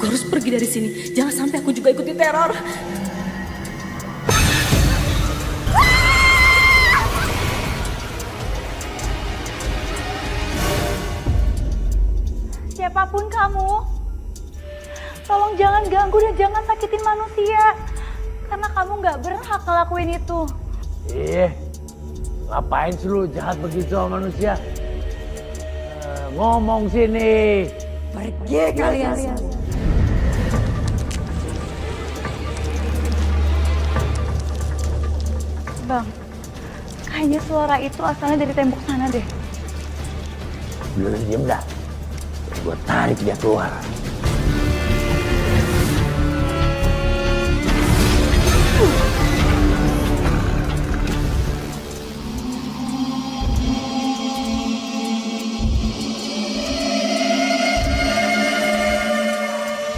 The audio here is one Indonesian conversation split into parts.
Aku harus pergi dari sini. Jangan sampai aku juga ikut diteror. Siapapun kamu, tolong jangan ganggu dan jangan sakitin manusia. Karena kamu gak berhak ngelakuin itu. Ngapain sih lu jahat begitu sama manusia? Ngomong sini. Pergi kalian semua. Bang, kayaknya suara itu asalnya dari tembok sana deh. Lu diem dah. Gua tarik dia keluar.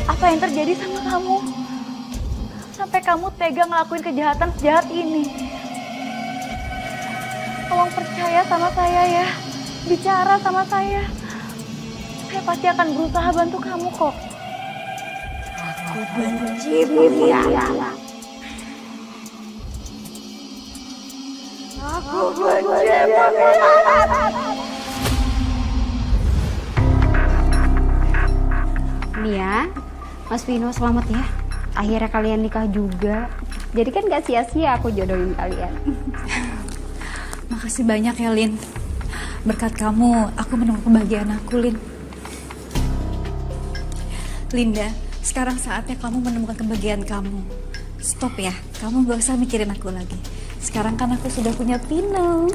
Apa yang terjadi sama kamu? Sampai kamu tega ngelakuin kejahatan sejahat ini. Tolong percaya sama saya ya. Bicara sama saya. Saya pasti akan berusaha bantu kamu kok. Aku benci pengkhianat. Aku benci pengkhianat. Nia, Mas Vino selamat ya. Akhirnya kalian nikah juga. Jadi kan gak sia-sia aku jodohin kalian. Makasih banyak ya, Lin. Berkat kamu, aku menemukan kebahagiaan aku, Lin. Linda, sekarang saatnya kamu menemukan kebahagiaan kamu. Stop ya, kamu gak usah mikirin aku lagi. Sekarang kan aku sudah punya Vino.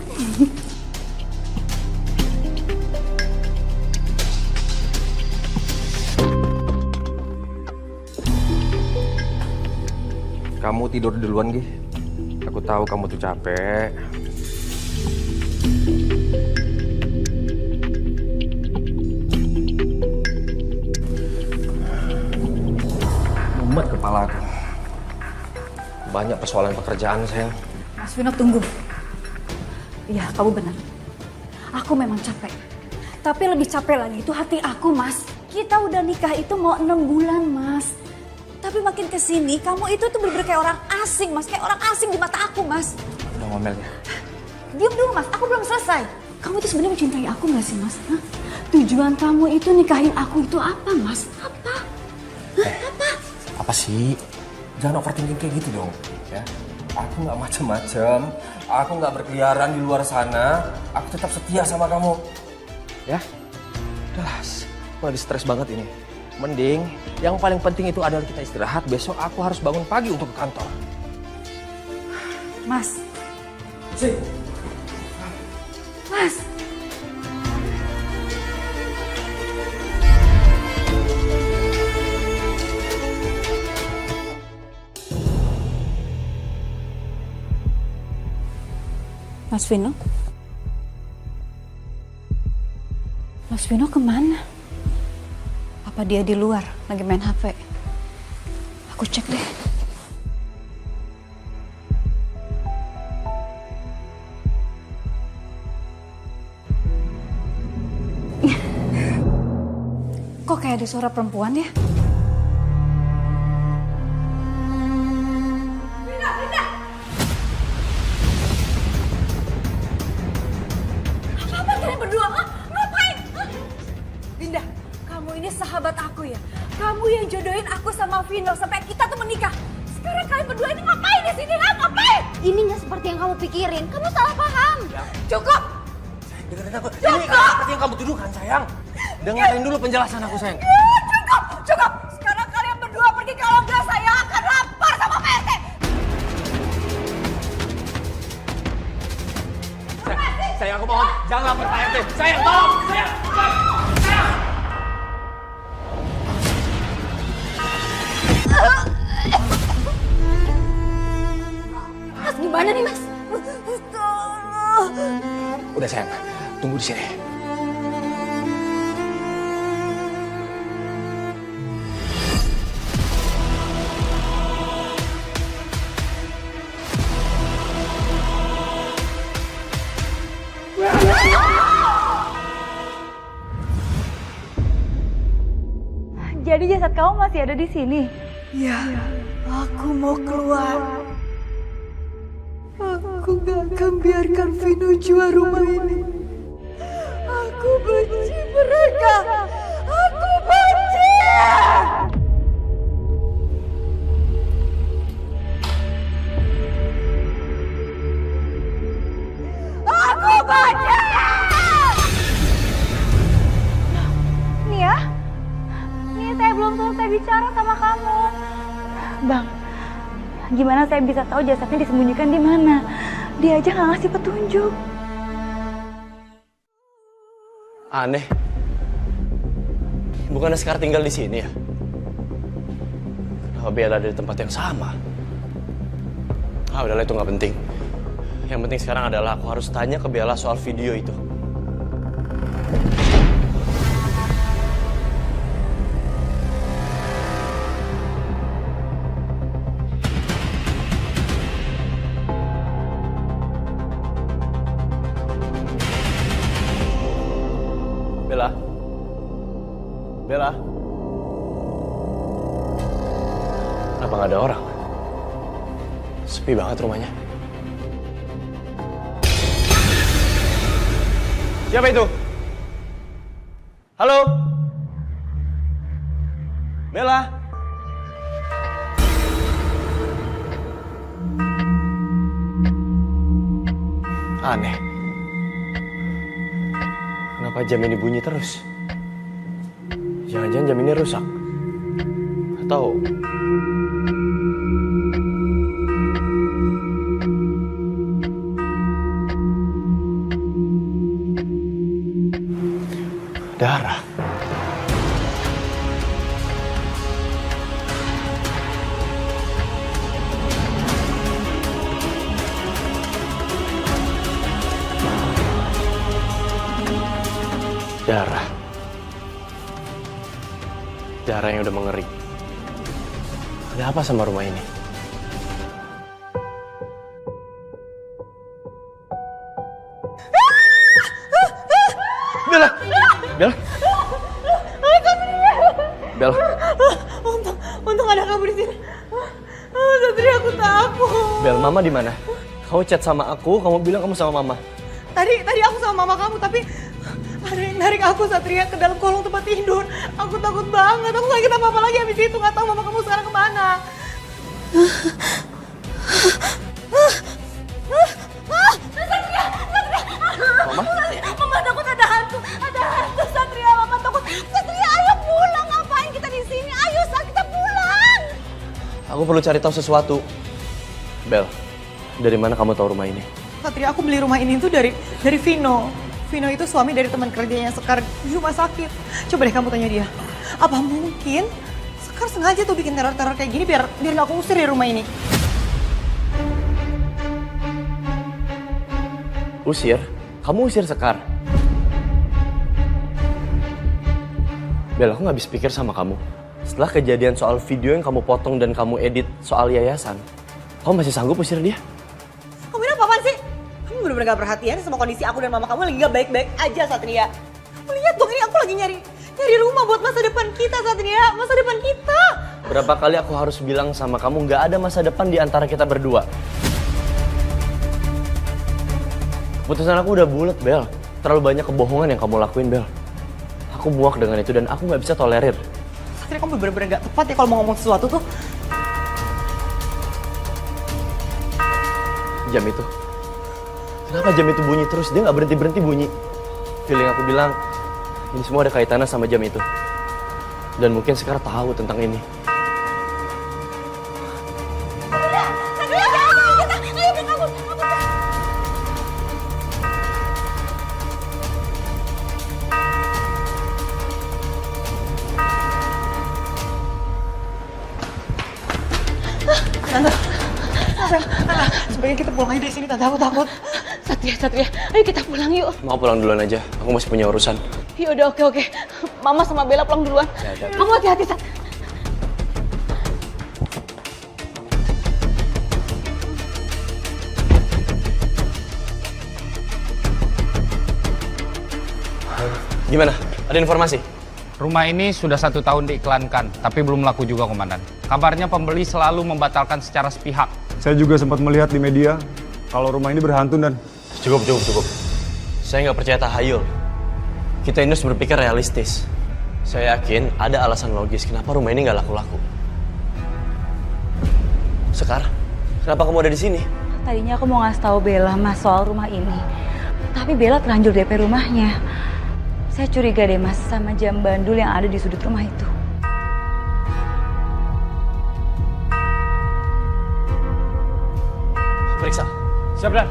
Kamu tidur duluan, Gi. Aku tahu kamu tuh capek. Mumet kepala aku. Banyak persoalan pekerjaan, sayang. Mas Vino, tunggu. Iya, kamu benar. Aku memang capek. Tapi lebih capek lagi itu hati aku, Mas. Kita udah nikah itu mau 6 bulan, Mas. Tapi makin kesini, kamu itu tuh bener-bener kayak orang asing, Mas. Kayak orang asing di mata aku, Mas. Udah ngomel ya? Diam dulu, Mas. Aku belum selesai. Kamu itu sebenarnya mencintai aku gak sih, Mas? Hah? Tujuan kamu itu nikahin aku itu apa, Mas? Apa? Apa? Apa sih? Jangan overthinking kayak gitu dong, ya. Aku nggak macem-macem, aku nggak berkeliaran di luar sana, aku tetap setia sama kamu. Ya, jelas. Aku lagi stres banget ini. Mending, yang paling penting itu adalah kita istirahat. Besok aku harus bangun pagi untuk ke kantor. Mas. Mas. Mas Vino? Mas Vino kemana? Apa dia di luar lagi main HP? Aku cek deh. Kok kayak ada suara perempuan ya? Apa kalian berdua? Hah? Ngapain? Hah? Linda, kamu ini sahabat aku ya. Kamu yang jodohin aku sama Vino sampai kita tuh menikah. Sekarang kalian berdua ini ngapain di sini? Hah? Ngapain? Ini gak seperti yang kamu pikirin. Kamu salah paham. Cukup! Dengerin aku. Ini nggak seperti yang kamu tuduhkan, sayang. Dengerin dulu penjelasan aku, sayang. Cukup! Cukup! Sekarang kalian berdua pergi ke alam gas. Saya akan lapor sama PT. Sayang, aku mohon, jangan lapor Pak RT. Sayang, tolong! Sayang! Mas, gimana nih, Mas? Udah, sayang. Tunggu di sini. Jadi jasad kamu masih ada di sini? Ya, aku mau keluar. Aku gak akan biarkan Vino jual rumah ini. Aku benci mereka. Aku benci. Aku benci. Nia? Nia, saya belum selesai bicara sama kamu. Bang, gimana saya bisa tahu jasadnya disembunyikan di mana? Dia aja nggak ngasih petunjuk. Aneh. Bukannya sekarang tinggal di sini ya? Kenapa Bella ada di tempat yang sama? Ah, udahlah itu nggak penting. Yang penting sekarang adalah aku harus tanya ke Bella soal video itu. Bella? Bella? Kenapa nggak ada orang? Sepi banget rumahnya. Siapa itu? Halo? Bella? Aneh. Kenapa jam ini bunyi terus? Jangan-jangan jam ini rusak? Atau... darah. Darah. Darah yang udah mengering. Ada apa sama rumah ini? Bella! Bella! Bella! Untung ada kamu di sini. Satria, aku takut. Bel, Mama di mana? Kamu chat sama aku, kamu bilang kamu sama Mama. Tadi aku sama mama kamu, tapi ada yang narik aku, Satria, ke dalam kolong tempat tidur. Aku takut banget. Aku gak kita apa-apa lagi habis itu. Gak tahu mama kamu sekarang kemana. Mama? Mama takut ada hantu. Ada hantu, Satria. Mama takut. Satria, ayo pulang. Ngapain kita di sini? Ayo, kita pulang. Aku perlu cari tahu sesuatu. Bel, dari mana kamu tahu rumah ini? Satria, aku beli rumah ini tuh dari Vino. Vino itu suami dari teman kerjanya Sekar di rumah sakit. Coba deh kamu tanya dia. Apa mungkin Sekar sengaja tuh bikin teror-teror kayak gini biar gak aku usir dari rumah ini? Usir? Kamu usir Sekar? Bel, aku gak habis pikir sama kamu. Setelah kejadian soal video yang kamu potong dan kamu edit soal yayasan, kamu masih sanggup usir dia? Kamu ini apa-apaan sih? Kamu bener-bener gak perhatian sama kondisi aku dan mama kamu lagi gak baik-baik aja, Satria. Kamu lihat dong, ini aku lagi nyari rumah buat masa depan kita, Satria. Masa depan kita. Berapa kali aku harus bilang sama kamu gak ada masa depan di antara kita berdua? Keputusan aku udah bulat, Bel. Terlalu banyak kebohongan yang kamu lakuin, Bel. Aku muak dengan itu dan aku gak bisa tolerir. Satria, kamu bener-bener gak tepat ya kalau mau ngomong sesuatu tuh. Jam itu. Kenapa jam itu bunyi terus? Dia gak berhenti-berhenti bunyi. Feeling aku bilang, ini semua ada kaitannya sama jam itu. Dan mungkin sekarang tahu tentang ini. Tante, sebaiknya kita pulang aja dari sini, Tante. Aku takut. Satria, ayo kita pulang yuk. Mau pulang duluan aja, aku masih punya urusan. Yaudah, oke. Mama sama Bella pulang duluan. Kamu hati-hati, Sat. Gimana? Ada informasi? Rumah ini sudah 1 tahun diiklankan, tapi belum laku juga, Komandan. Kabarnya pembeli selalu membatalkan secara sepihak. Saya juga sempat melihat di media kalau rumah ini berhantu dan... Cukup. Saya nggak percaya tahayul. Kita ini harus berpikir realistis. Saya yakin ada alasan logis kenapa rumah ini nggak laku-laku. Sekarang, kenapa kamu ada di sini? Tadinya aku mau ngasih tahu Bella Mas soal rumah ini. Tapi Bella terlanjur DP rumahnya. Saya curiga deh Mas sama jam bandul yang ada di sudut rumah itu. Periksa. Siap, Dan.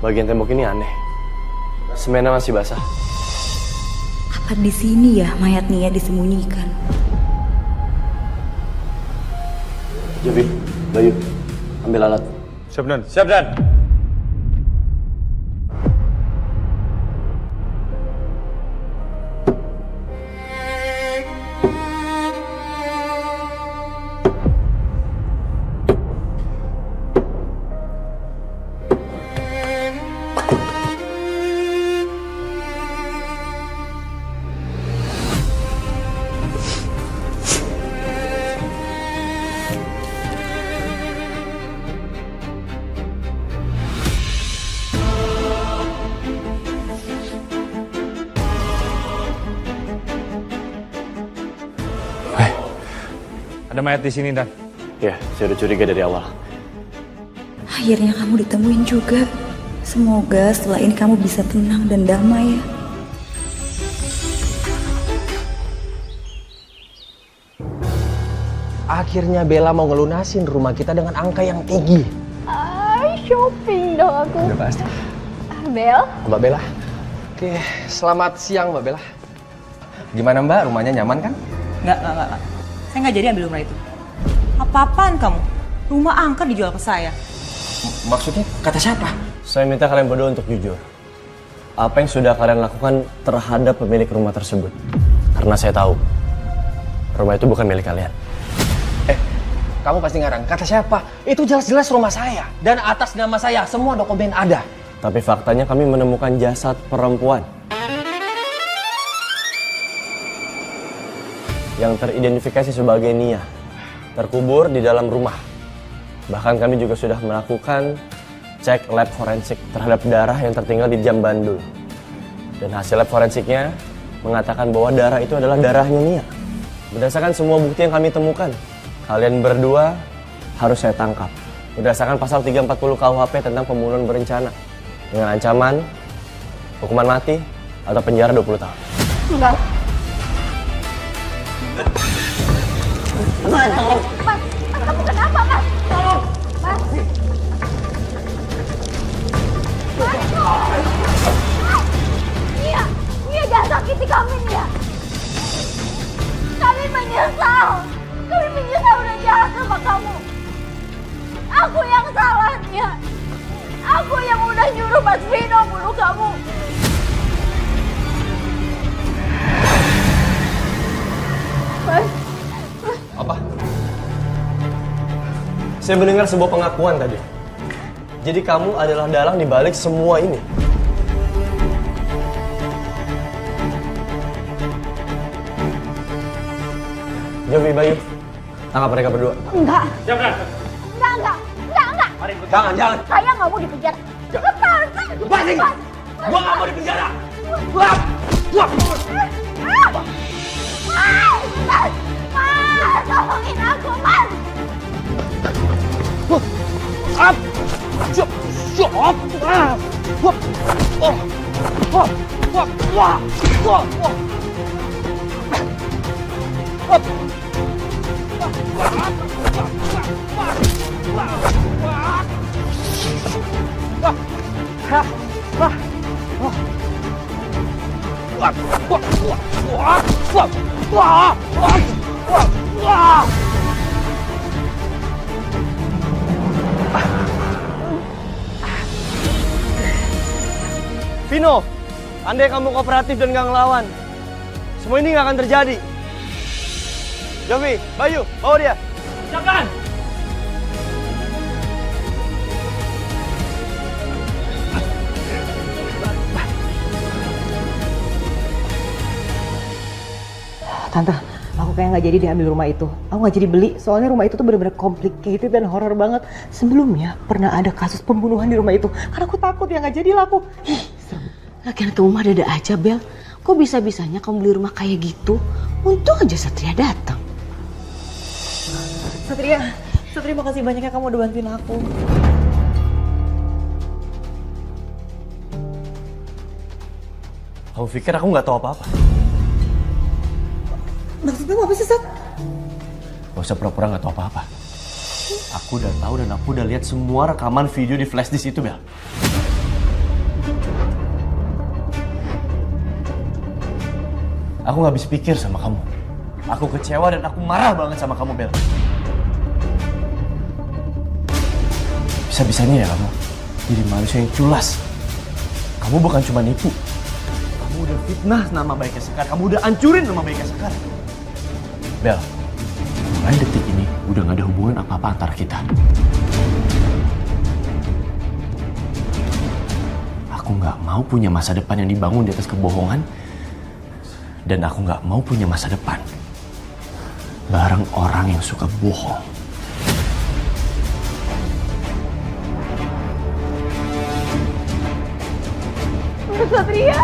Bagian tembok ini aneh. Semennya masih basah. Apa di sini ya mayat Nia disembunyikan? Jovi, Bayu, ambil alat. Siap, Dan. Siap, Dan. Ada mayat di sini, Dan. Ya, saya udah curiga dari awal. Akhirnya kamu ditemuin juga. Semoga setelah ini kamu bisa tenang dan damai ya. Akhirnya Bella mau ngelunasin rumah kita dengan angka yang tinggi. Shopping dong aku. Udah pasti. Bel, Mbak Bella. Oke, selamat siang Mbak Bella. Gimana Mbak, rumahnya nyaman kan? Enggak. Saya nggak jadi ambil rumah itu. Apa-apaan kamu? Rumah angker dijual ke saya. Maksudnya kata siapa? Saya minta kalian berdua untuk jujur. Apa yang sudah kalian lakukan terhadap pemilik rumah tersebut? Karena saya tahu, rumah itu bukan milik kalian. Kamu pasti ngarang, kata siapa? Itu jelas-jelas rumah saya. Dan atas nama saya, semua dokumen ada. Tapi faktanya kami menemukan jasad perempuan yang teridentifikasi sebagai Nia, terkubur di dalam rumah. Bahkan kami juga sudah melakukan cek lab forensik terhadap darah yang tertinggal di jam bandul. Dan hasil lab forensiknya mengatakan bahwa darah itu adalah darahnya Nia. Berdasarkan semua bukti yang kami temukan, kalian berdua harus saya tangkap. Berdasarkan pasal 340 KUHP tentang pembunuhan berencana dengan ancaman hukuman mati atau penjara 20 tahun. enggak. Mas, kamu kenapa, Mas? Tolong, Mas. Nia jangan sakiti kami, Nia. Kami menyesal udah jahat sama kamu. Aku yang salah, Nia. Aku yang udah nyuruh Mas Vino bunuh kamu. Mas. Apa? Saya mendengar sebuah pengakuan tadi. Jadi kamu adalah dalang di balik semua ini. Jovi, Bayu, tangkap mereka berdua. Enggak. Jangan. Enggak. Jangan. Saya nggak mau di penjara. Lepasin. Lepasin. Gua nggak mau di penjara. Mas, tolongin aku, Mas. Vino, andai kamu kooperatif dan gak ngelawan, semua ini gak akan terjadi. Jovi, Bayu, bawa dia. Jangan! Tante, aku kayak nggak jadi diambil rumah itu. Aku nggak jadi beli, soalnya rumah itu tuh benar-benar complicated dan horror banget. Sebelumnya pernah ada kasus pembunuhan di rumah itu. Karena aku takut ya nggak jadi laku. Ih, serem. Lagian kamu mah ada aja, Bel. Kok bisa-bisanya kamu beli rumah kayak gitu? Untung aja Satria datang. Satria makasih banyak ya kamu udah bantuin aku. Kamu pikir aku nggak tahu apa-apa? Maksudnya apa sih, Sat? Gak usah pura-pura nggak tahu apa-apa. Aku udah tahu dan aku udah lihat semua rekaman video di flash disk itu, Bel. Aku nggak habis pikir sama kamu. Aku kecewa dan aku marah banget sama kamu, Bel. Bisa-bisanya ya kamu jadi manusia yang culas. Kamu bukan cuma nipu. Kamu udah fitnah nama baiknya Sekar. Kamu udah hancurin nama baiknya Sekar. Bel, mulai detik ini udah gak ada hubungan apa-apa antara kita. Aku gak mau punya masa depan yang dibangun di atas kebohongan. Dan aku gak mau punya masa depan bareng orang yang suka bohong. Satria!